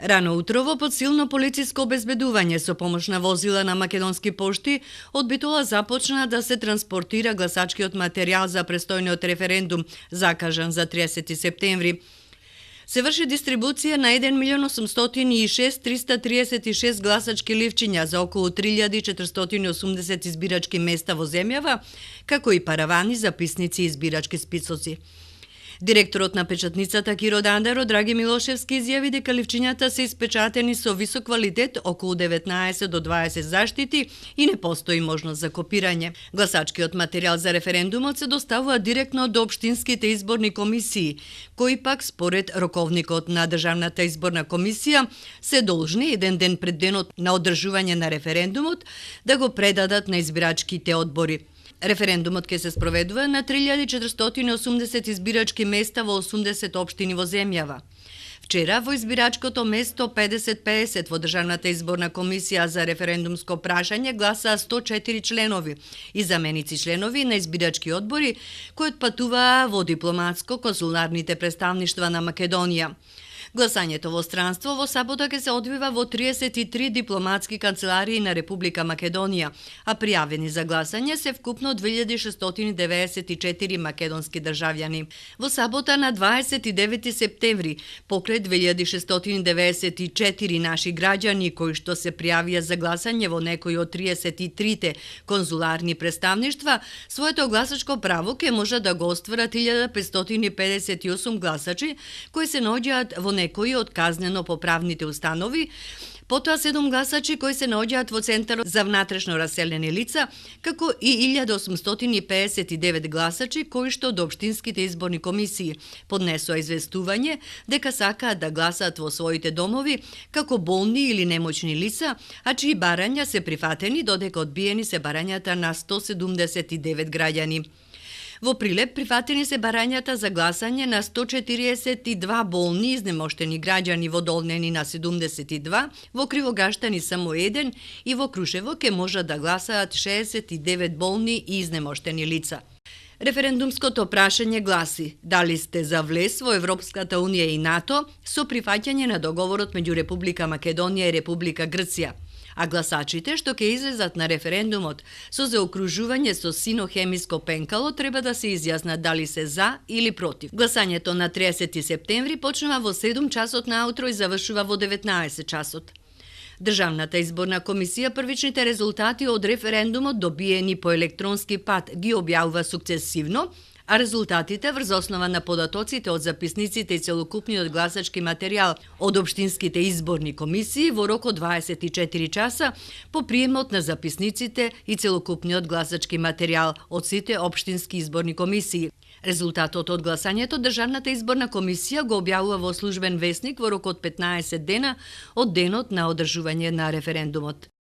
Рано утрово под силно полициско обезбедување со помош на возила на Македонски пошти од Битола започна да се транспортира гласачкиот материјал за престојниот референдум закажан за 30 септември. Се врши дистрибуција на 1.806.336 гласачки ливчиња за околу 3.480 избирачки места во земјава, како и паравани, записници и избирачки списоци. Директорот на печатницата Киро Дандаро Драги Милошевски изјави дека ливчињата се испечатени со висок квалитет, околу 19 до 20 заштити и не постои можност за копирање. Гласачкиот материјал за референдумот се доставува директно до општинските изборни комисии, кои пак според роковникот на Државната изборна комисија се должни еден ден пред денот на одржување на референдумот да го предадат на избирачките одбори. Референдумот ќе се спроведува на 3.480 избирачки места во 80 општини во земјава. Вчера во избирачкото место 50-50 во Државната изборна комисија за референдумско прашање гласаа 104 членови и заменици членови на избирачки одбори кои отпатуваа во дипломатско-консуларните представништва на Македонија. Гласањето во странство во сабота ќе се одвива во 33 дипломатски канцеларии на Република Македонија, а пријавени за гласање се вкупно 2694 македонски државјани. Во сабота на 29 септември, покрај 2694 наши граѓани кои што се пријавија за гласање во некој од 33 конзуларни представништва, своето гласачко право ќе можат да го остварат 1558 гласачи кои се наоѓаат во некои од казнено поправните установи, потоа 7 гласачи кои се наоѓаат во Центарот за внатрешно раселени лица, како и 1859 гласачи кои што од општинските изборни комисии поднесоа известување дека сакаат да гласаат во своите домови како болни или немоćни лица, а чии барања се прифатени, додека одбиени се барањата на 179 граѓани. Во Прилеп прифатени се барањата за гласање на 142 болни изнемоштени граѓани, во Долнени на 72, во Кривогаштани само 1 и во Крушево ке можат да гласаат 69 болни и изнемоштени лица. Референдумското прашање гласи: дали сте за влез во Европската унија и НАТО со прифаќање на договорот меѓу Република Македонија и Република Грција? А гласачите што ќе излезат на референдумот со заокружување со сино-хемиско пенкало треба да се изјаснат дали се за или против. Гласањето на 30 септември почнува во 7 часот наутро и завршува во 19 часот. Државната изборна комисија првичните резултати од референдумот добиени по електронски пат ги објавува сукцесивно, а резултатите врз основа на податоците од записниците и целокупниот гласачки материјал од општинските изборни комисии во рок од 24 часа по приемот на записниците и целокупниот гласачки материјал од сите општински изборни комисии. Резултатот од гласањето Државната изборна комисија го објавува во службен весник во рок од 15 дена од денот на одржување на референдумот.